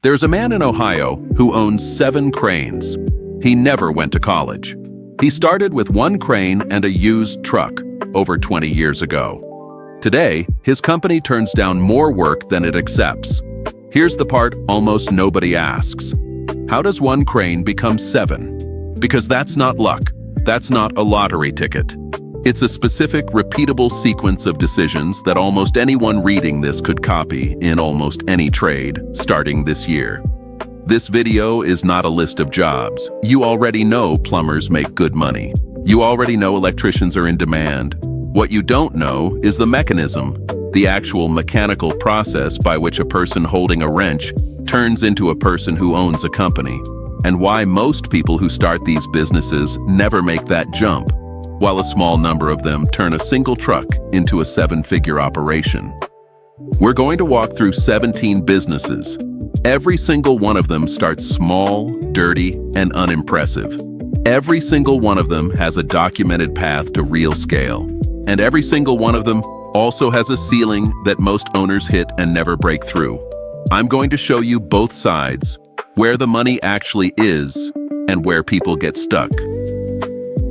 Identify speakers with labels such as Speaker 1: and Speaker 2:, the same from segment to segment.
Speaker 1: There's a man in Ohio who owns 7 cranes. He never went to college. He started with 1 crane and a used truck over 20 years ago. Today, his company turns down more work than it accepts. Here's the part almost nobody asks. How does 1 crane become 7? Because that's not luck. That's not a lottery ticket. It's a specific, repeatable sequence of decisions that almost anyone reading this could copy in almost any trade starting this year. This video is not a list of jobs. You already know plumbers make good money. You already know electricians are in demand. What you don't know is the mechanism, the actual mechanical process by which a person holding a wrench turns into a person who owns a company, and why most people who start these businesses never make that jump, while a small number of them turn a single truck into a 7-figure operation. We're going to walk through 17 businesses. Every single one of them starts small, dirty, and unimpressive. Every single one of them has a documented path to real scale. And every single one of them also has a ceiling that most owners hit and never break through. I'm going to show you both sides, where the money actually is and where people get stuck.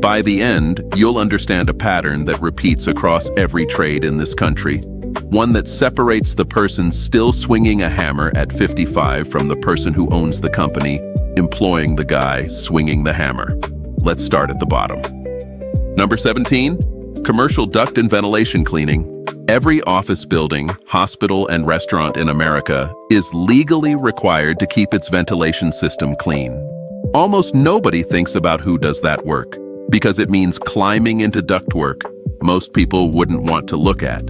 Speaker 1: By the end, you'll understand a pattern that repeats across every trade in this country, one that separates the person still swinging a hammer at 55 from the person who owns the company, employing the guy swinging the hammer. Let's start at the bottom. Number 17, commercial duct and ventilation cleaning. Every office building, hospital, and restaurant in America is legally required to keep its ventilation system clean. Almost nobody thinks about who does that work, because it means climbing into ductwork most people wouldn't want to look at.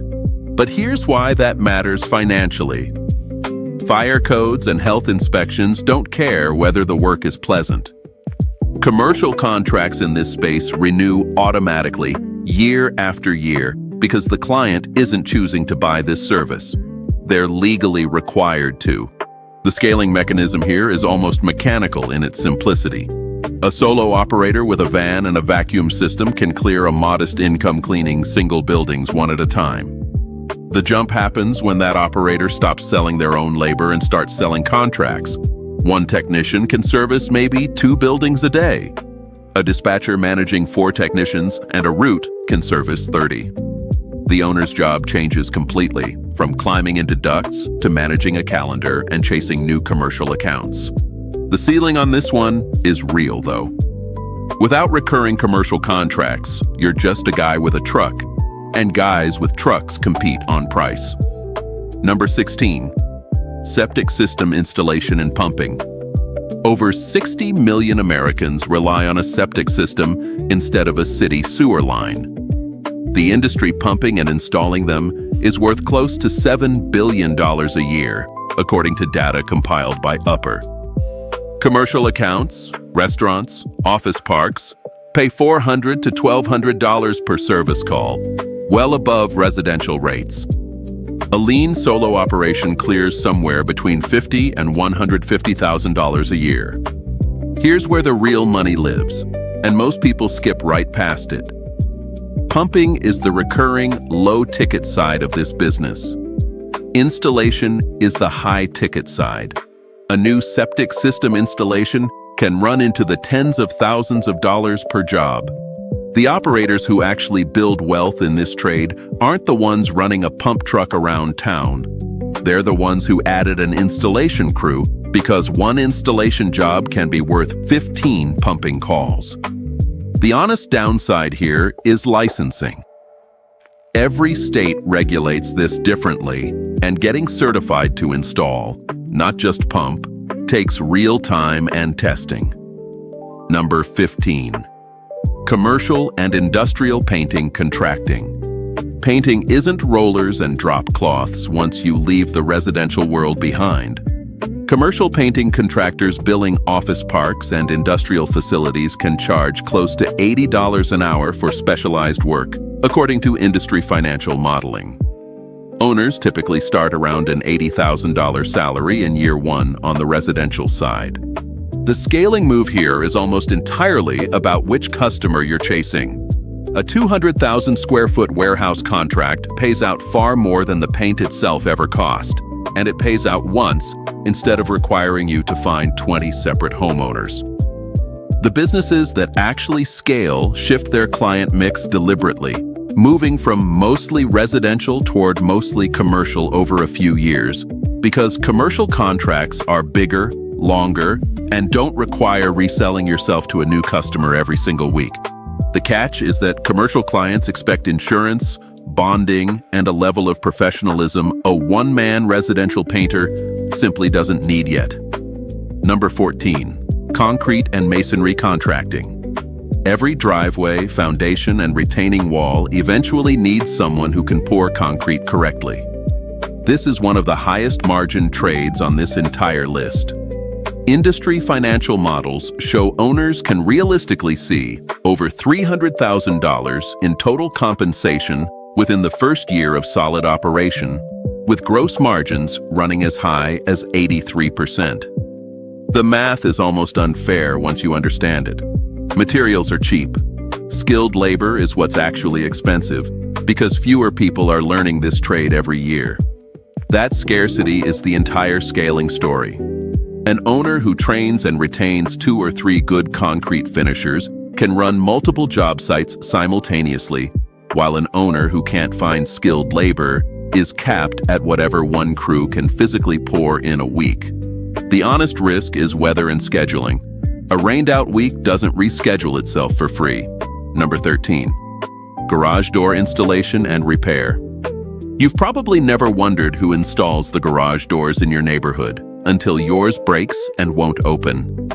Speaker 1: But here's why that matters financially. Fire codes and health inspections don't care whether the work is pleasant. Commercial contracts in this space renew automatically, year after year, because the client isn't choosing to buy this service. They're legally required to. The scaling mechanism here is almost mechanical in its simplicity. A solo operator with a van and a vacuum system can clear a modest income cleaning single buildings one at a time. The jump happens when that operator stops selling their own labor and starts selling contracts. One technician can service maybe 2 buildings a day. A dispatcher managing 4 technicians and a route can service 30. The owner's job changes completely, from climbing into ducts to managing a calendar and chasing new commercial accounts. The ceiling on this one is real, though. Without recurring commercial contracts, you're just a guy with a truck, and guys with trucks compete on price. Number 16, septic system installation and pumping. Over 60 million Americans rely on a septic system instead of a city sewer line. The industry pumping and installing them is worth close to $7 billion a year, according to data compiled by Upper. Commercial accounts, restaurants, office parks pay $400 to $1,200 per service call, well above residential rates. A lean solo operation clears somewhere between $50,000 and $150,000 a year. Here's where the real money lives, and most people skip right past it. Pumping is the recurring, low-ticket side of this business. Installation is the high-ticket side. A new septic system installation can run into the tens of thousands of dollars per job. The operators who actually build wealth in this trade aren't the ones running a pump truck around town. They're the ones who added an installation crew, because one installation job can be worth 15 pumping calls. The honest downside here is licensing. Every state regulates this differently, and getting certified to install, not just pump, takes real time and testing. Number 15. Commercial and industrial painting contracting. Painting isn't rollers and drop cloths once you leave the residential world behind. Commercial painting contractors billing office parks and industrial facilities can charge close to $80 an hour for specialized work, according to industry financial modeling. Owners typically start around an $80,000 salary in year 1 on the residential side. The scaling move here is almost entirely about which customer you're chasing. A 200,000 square foot warehouse contract pays out far more than the paint itself ever cost. and it pays out once instead of requiring you to find 20 separate homeowners. The businesses that actually scale shift their client mix deliberately, moving from mostly residential toward mostly commercial over a few years, because commercial contracts are bigger, longer, and don't require reselling yourself to a new customer every single week. The catch is that commercial clients expect insurance, bonding, and a level of professionalism a one-man residential painter simply doesn't need yet. Number 14, concrete and masonry contracting. Every driveway, foundation, and retaining wall eventually needs someone who can pour concrete correctly. This is one of the highest margin trades on this entire list. Industry financial models show owners can realistically see over $300,000 in total compensation within the first year of solid operation, with gross margins running as high as 83%. The math is almost unfair once you understand it. Materials are cheap. Skilled labor is what's actually expensive because fewer people are learning this trade every year. That scarcity is the entire scaling story. An owner who trains and retains 2 or 3 good concrete finishers can run multiple job sites simultaneously, while an owner who can't find skilled labor is capped at whatever one crew can physically pour in a week. The honest risk is weather and scheduling. A rained-out week doesn't reschedule itself for free. Number 13, garage door installation and repair. You've probably never wondered who installs the garage doors in your neighborhood until yours breaks and won't open.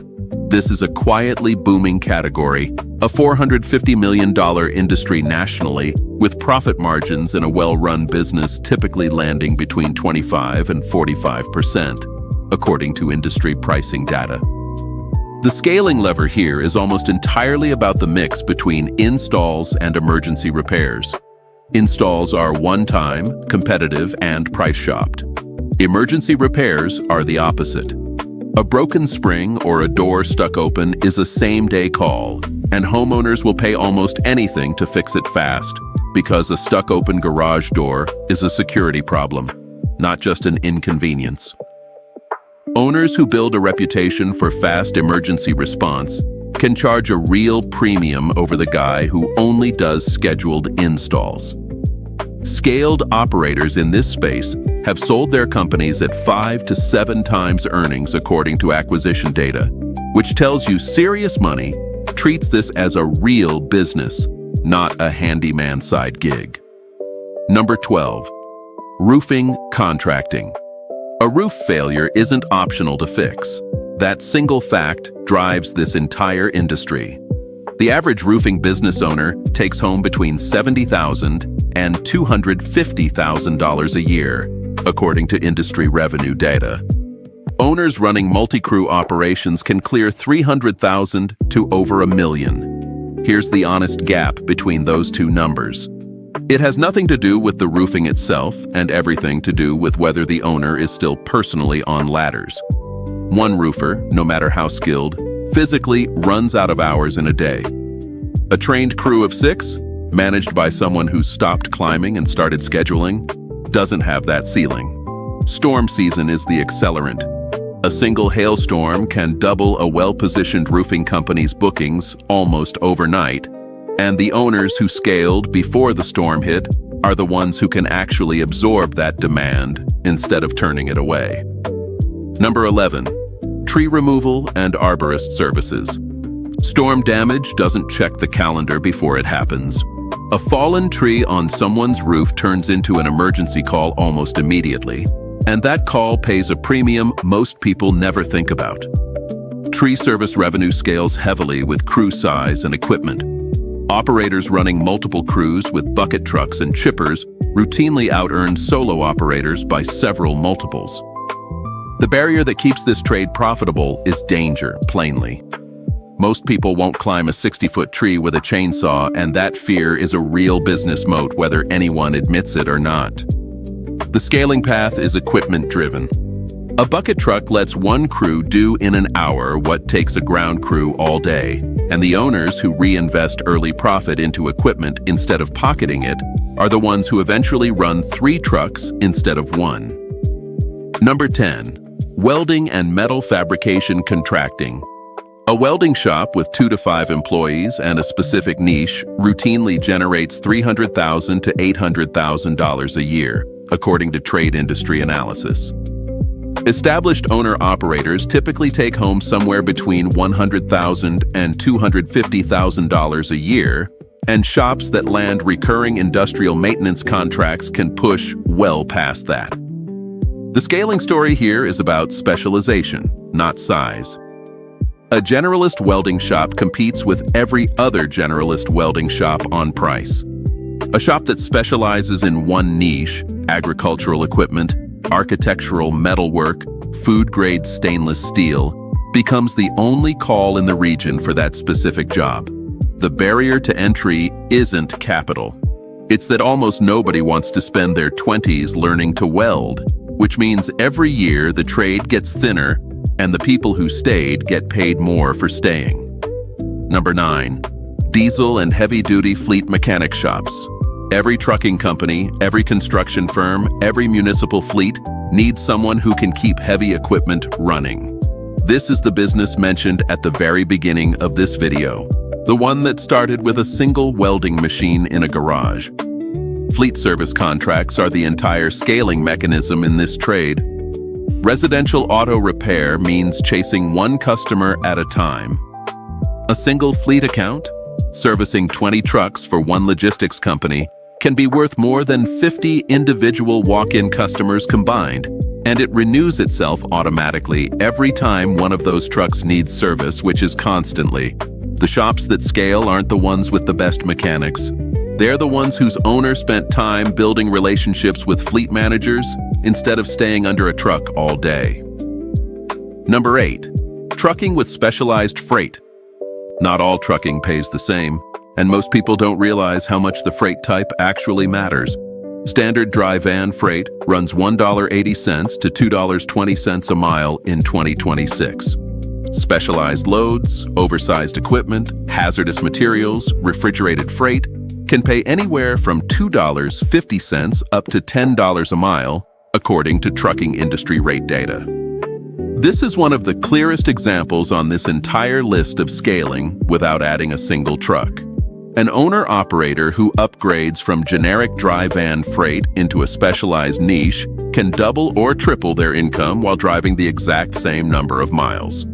Speaker 1: This is a quietly booming category, a $450 million industry nationally, with profit margins in a well-run business typically landing between 25 and 45%, according to industry pricing data. The scaling lever here is almost entirely about the mix between installs and emergency repairs. Installs are one-time, competitive, and price-shopped. Emergency repairs are the opposite. A broken spring or a door stuck open is a same-day call, and homeowners will pay almost anything to fix it fast, because a stuck-open garage door is a security problem, not just an inconvenience. Owners who build a reputation for fast emergency response can charge a real premium over the guy who only does scheduled installs. Scaled operators in this space have sold their companies at 5 to 7 times earnings according to acquisition data, which tells you serious money treats this as a real business, not a handyman side gig. Number 12, roofing contracting. A roof failure isn't optional to fix. That single fact drives this entire industry. The average roofing business owner takes home between $70,000 and $250,000 a year, according to industry revenue data. Owners running multi-crew operations can clear $300,000 to over $1 million. Here's the honest gap between those two numbers. It has nothing to do with the roofing itself and everything to do with whether the owner is still personally on ladders. One roofer, no matter how skilled, physically runs out of hours in a day. A trained crew of 6, managed by someone who stopped climbing and started scheduling, doesn't have that ceiling. Storm season is the accelerant. A single hailstorm can double a well-positioned roofing company's bookings almost overnight, and the owners who scaled before the storm hit are the ones who can actually absorb that demand instead of turning it away. Number 11, tree removal and arborist services. Storm damage doesn't check the calendar before it happens. A fallen tree on someone's roof turns into an emergency call almost immediately, and that call pays a premium most people never think about. Tree service revenue scales heavily with crew size and equipment. Operators running multiple crews with bucket trucks and chippers routinely out-earn solo operators by several multiples. The barrier that keeps this trade profitable is danger, plainly. Most people won't climb a 60-foot tree with a chainsaw, and that fear is a real business moat whether anyone admits it or not. The scaling path is equipment-driven. A bucket truck lets one crew do in an hour what takes a ground crew all day, and the owners who reinvest early profit into equipment instead of pocketing it are the ones who eventually run 3 trucks instead of 1. Number 10. Welding and metal fabrication contracting. A welding shop with 2 to 5 employees and a specific niche routinely generates $300,000 to $800,000 a year, according to trade industry analysis. Established owner-operators typically take home somewhere between $100,000 and $250,000 a year, and shops that land recurring industrial maintenance contracts can push well past that. The scaling story here is about specialization, not size. A generalist welding shop competes with every other generalist welding shop on price. A shop that specializes in one niche, agricultural equipment, architectural metalwork, food-grade stainless steel, becomes the only call in the region for that specific job. The barrier to entry isn't capital. It's that almost nobody wants to spend their 20s learning to weld, which means every year the trade gets thinner and the people who stayed get paid more for staying. Number 9. Diesel and heavy-duty fleet mechanic shops. Every trucking company, every construction firm, every municipal fleet needs someone who can keep heavy equipment running. This is the business mentioned at the very beginning of this video, the one that started with a single welding machine in a garage. Fleet service contracts are the entire scaling mechanism in this trade. Residential auto repair means chasing one customer at a time. A single fleet account, servicing 20 trucks for one logistics company, can be worth more than 50 individual walk-in customers combined, and it renews itself automatically every time one of those trucks needs service, which is constantly. The shops that scale aren't the ones with the best mechanics. They're the ones whose owner spent time building relationships with fleet managers instead of staying under a truck all day. Number 8. Trucking with specialized freight. Not all trucking pays the same, and most people don't realize how much the freight type actually matters. Standard dry van freight runs $1.80 to $2.20 a mile in 2026. Specialized loads, oversized equipment, hazardous materials, refrigerated freight can pay anywhere from $2.50 up to $10 a mile, according to trucking industry rate data. This is one of the clearest examples on this entire list of scaling without adding a single truck. An owner-operator who upgrades from generic dry van freight into a specialized niche can double or triple their income while driving the exact same number of miles.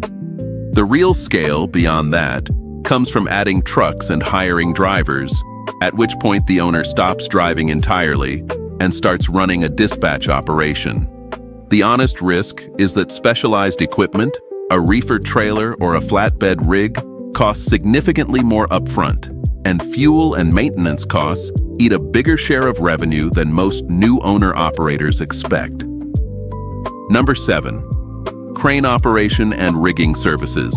Speaker 1: The real scale beyond that comes from adding trucks and hiring drivers, at which point the owner stops driving entirely and starts running a dispatch operation. The honest risk is that specialized equipment, a reefer trailer or a flatbed rig, costs significantly more upfront, and fuel and maintenance costs eat a bigger share of revenue than most new owner-operators expect. Number 7. Crane operation and rigging services.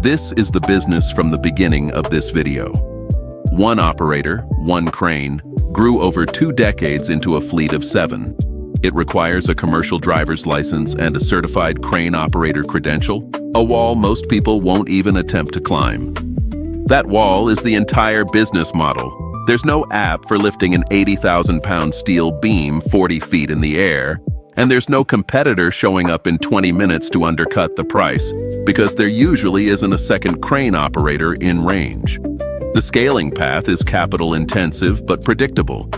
Speaker 1: This is the business from the beginning of this video. One operator, one crane, grew over 2 decades into a fleet of 7. It requires a commercial driver's license and a certified crane operator credential, a wall most people won't even attempt to climb. That wall is the entire business model. There's no app for lifting an 80,000-pound steel beam 40 feet in the air, and there's no competitor showing up in 20 minutes to undercut the price, because there usually isn't a second crane operator in range. The scaling path is capital-intensive but predictable.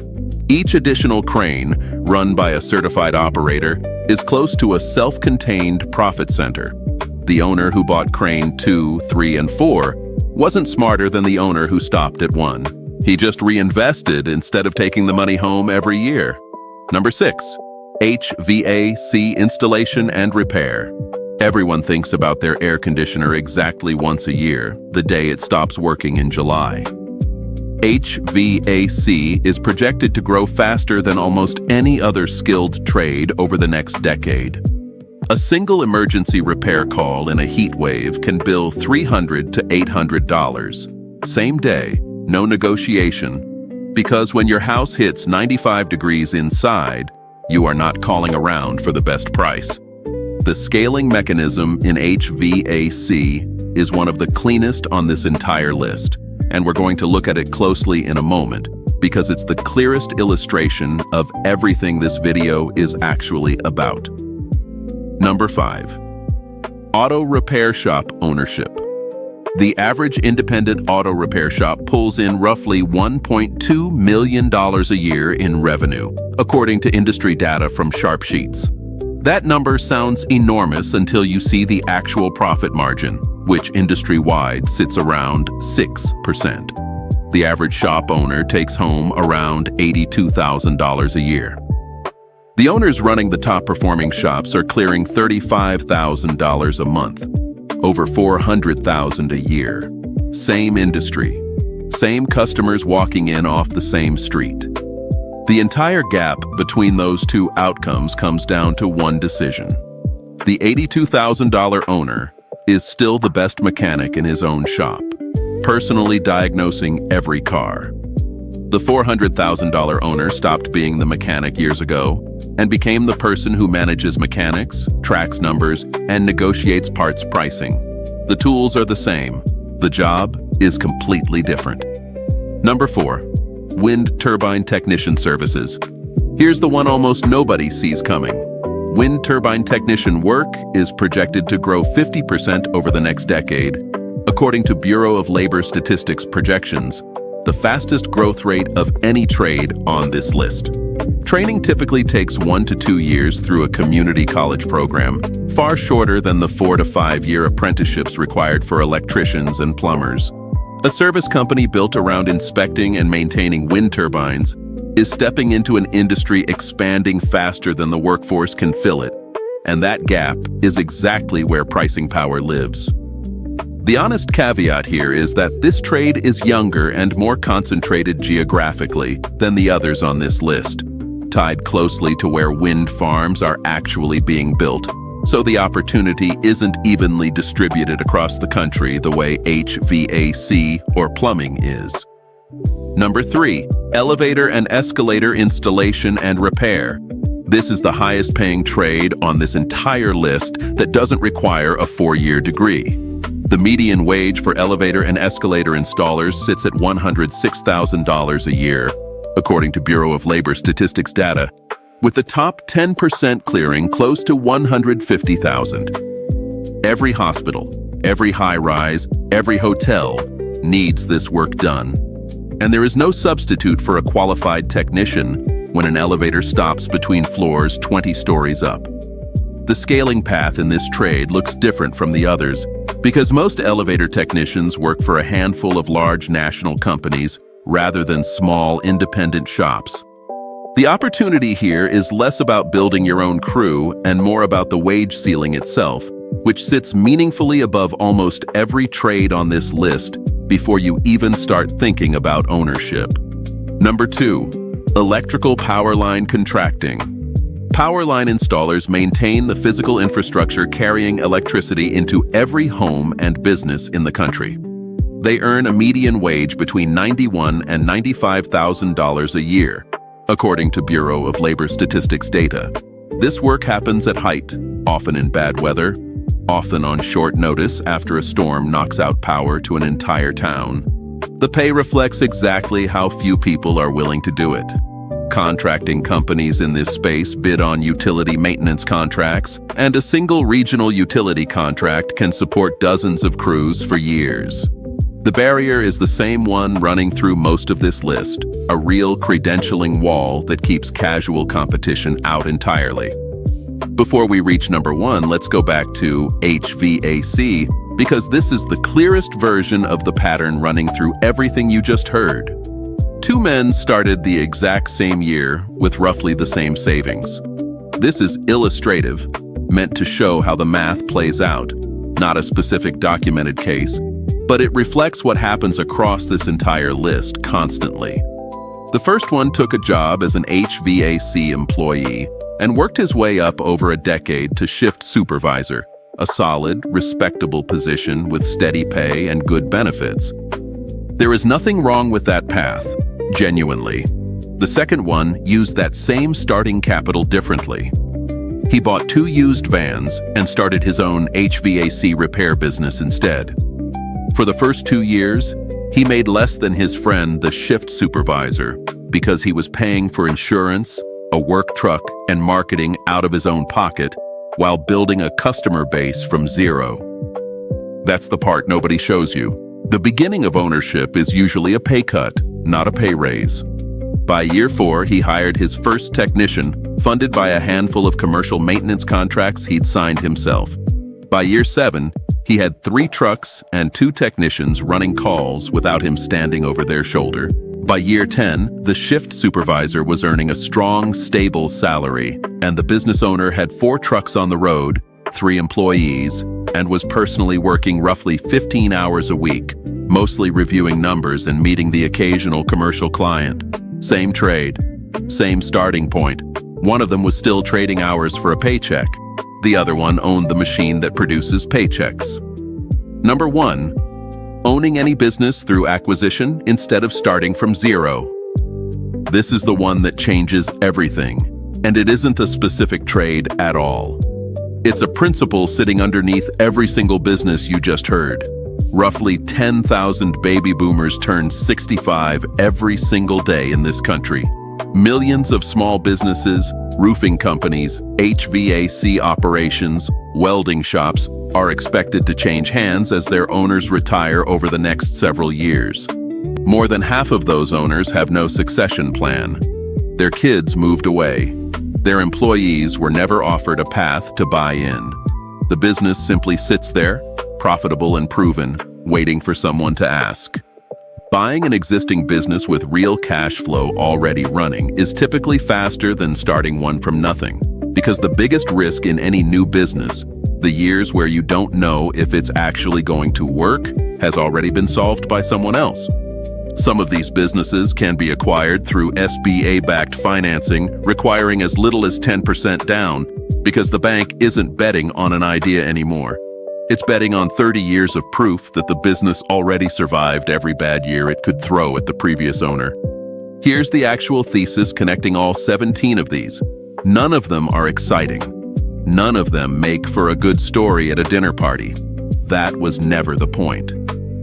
Speaker 1: Each additional crane, run by a certified operator, is close to a self-contained profit center. The owner who bought crane 2, 3, and 4 wasn't smarter than the owner who stopped at 1. He just reinvested instead of taking the money home every year. Number 6. HVAC installation and repair. Everyone thinks about their air conditioner exactly once a year, the day it stops working in July. HVAC is projected to grow faster than almost any other skilled trade over the next decade. A single emergency repair call in a heat wave can bill $300 to $800. Same day, no negotiation, because when your house hits 95 degrees inside, you are not calling around for the best price. The scaling mechanism in HVAC is one of the cleanest on this entire list, and we're going to look at it closely in a moment, because it's the clearest illustration of everything this video is actually about. Number 5. Auto repair shop ownership. The average independent auto repair shop pulls in roughly $1.2 million a year in revenue, according to industry data from Sharp Sheets. That number sounds enormous until you see the actual profit margin, which industry-wide sits around 6%. The average shop owner takes home around $82,000 a year. The owners running the top-performing shops are clearing $35,000 a month, over $400,000 a year. Same industry, same customers walking in off the same street. The entire gap between those two outcomes comes down to one decision. The $82,000 owner is still the best mechanic in his own shop, personally diagnosing every car. The $400,000 owner stopped being the mechanic years ago and became the person who manages mechanics, tracks numbers, and negotiates parts pricing. The tools are the same. The job is completely different. Number 4. Wind turbine technician services. Here's the one almost nobody sees coming. Wind turbine technician work is projected to grow 50% over the next decade. According to Bureau of Labor Statistics projections, the fastest growth rate of any trade on this list. Training typically takes 1 to 2 years through a community college program, far shorter than the 4 to 5 year apprenticeships required for electricians and plumbers. A service company built around inspecting and maintaining wind turbines is stepping into an industry expanding faster than the workforce can fill it, and that gap is exactly where pricing power lives. The honest caveat here is that this trade is younger and more concentrated geographically than the others on this list, tied closely to where wind farms are actually being built, so the opportunity isn't evenly distributed across the country the way HVAC or plumbing is. Number 3. Elevator and escalator installation and repair. This is the highest paying trade on this entire list that doesn't require a 4-year degree. The median wage for elevator and escalator installers sits at $106,000 a year, according to Bureau of Labor Statistics data, with the top 10% clearing close to $150,000. Every hospital, every high-rise, every hotel needs this work done. And there is no substitute for a qualified technician when an elevator stops between floors 20 stories up. The scaling path in this trade looks different from the others because most elevator technicians work for a handful of large national companies rather than small independent shops. The opportunity here is less about building your own crew and more about the wage ceiling itself, which sits meaningfully above almost every trade on this list before you even start thinking about ownership. Number 2. Electrical power line contracting. Power line installers maintain the physical infrastructure carrying electricity into every home and business in the country. They earn a median wage between $91,000 and $95,000 a year, according to Bureau of Labor Statistics data. This work happens at height, often in bad weather, often on short notice after a storm knocks out power to an entire town. The pay reflects exactly how few people are willing to do it. Contracting companies in this space bid on utility maintenance contracts, and a single regional utility contract can support dozens of crews for years. The barrier is the same one running through most of this list, a real credentialing wall that keeps casual competition out entirely. Before we reach number 1, let's go back to HVAC, because this is the clearest version of the pattern running through everything you just heard. 2 men started the exact same year with roughly the same savings. This is illustrative, meant to show how the math plays out, not a specific documented case, but it reflects what happens across this entire list constantly. The first one took a job as an HVAC employee and worked his way up over a decade to shift supervisor, a solid, respectable position with steady pay and good benefits. There is nothing wrong with that path, genuinely. The second one used that same starting capital differently. He bought 2 used vans and started his own HVAC repair business instead. For the first 2 years, He made less than his friend, the shift supervisor, because he was paying for insurance, a work truck, and marketing out of his own pocket while building a customer base from zero. That's the part nobody shows you. The beginning of ownership is usually a pay cut, not a pay raise. By year 4, he hired his first technician, funded by a handful of commercial maintenance contracts he'd signed himself. By year 7, he had 3 trucks and 2 technicians running calls without him standing over their shoulder. By year 10, the shift supervisor was earning a strong, stable salary, and the business owner had 4 trucks on the road, 3 employees, and was personally working roughly 15 hours a week, mostly reviewing numbers and meeting the occasional commercial client. Same trade, same starting point. One of them was still trading hours for a paycheck. The other one owned the machine that produces paychecks. Number 1, owning any business through acquisition instead of starting from zero. This is the one that changes everything, and it isn't a specific trade at all. It's a principle sitting underneath every single business you just heard. Roughly 10,000 baby boomers turn 65 every single day in this country. Millions of small businesses, roofing companies, HVAC operations, welding shops are expected to change hands as their owners retire over the next several years. More than half of those owners have no succession plan. Their kids moved away. Their employees were never offered a path to buy in. The business simply sits there, profitable and proven, waiting for someone to ask. Buying an existing business with real cash flow already running is typically faster than starting one from nothing, because the biggest risk in any new business, the years where you don't know if it's actually going to work, has already been solved by someone else. Some of these businesses can be acquired through SBA-backed financing, requiring as little as 10% down, because the bank isn't betting on an idea anymore. It's betting on 30 years of proof that the business already survived every bad year it could throw at the previous owner. Here's the actual thesis connecting all 17 of these. None of them are exciting. None of them make for a good story at a dinner party. That was never the point.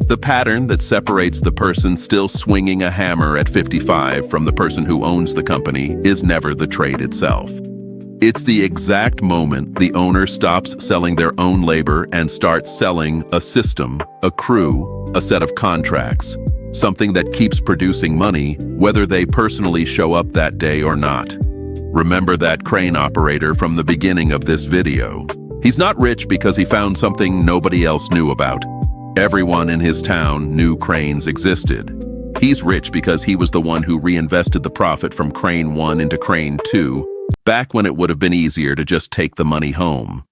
Speaker 1: The pattern that separates the person still swinging a hammer at 55 from the person who owns the company is never the trade itself. It's the exact moment the owner stops selling their own labor and starts selling a system, a crew, a set of contracts, something that keeps producing money whether they personally show up that day or not. Remember that crane operator from the beginning of this video. He's not rich because he found something nobody else knew about. Everyone in his town knew cranes existed. He's rich because he was the one who reinvested the profit from crane 1 into crane 2, back when it would have been easier to just take the money home.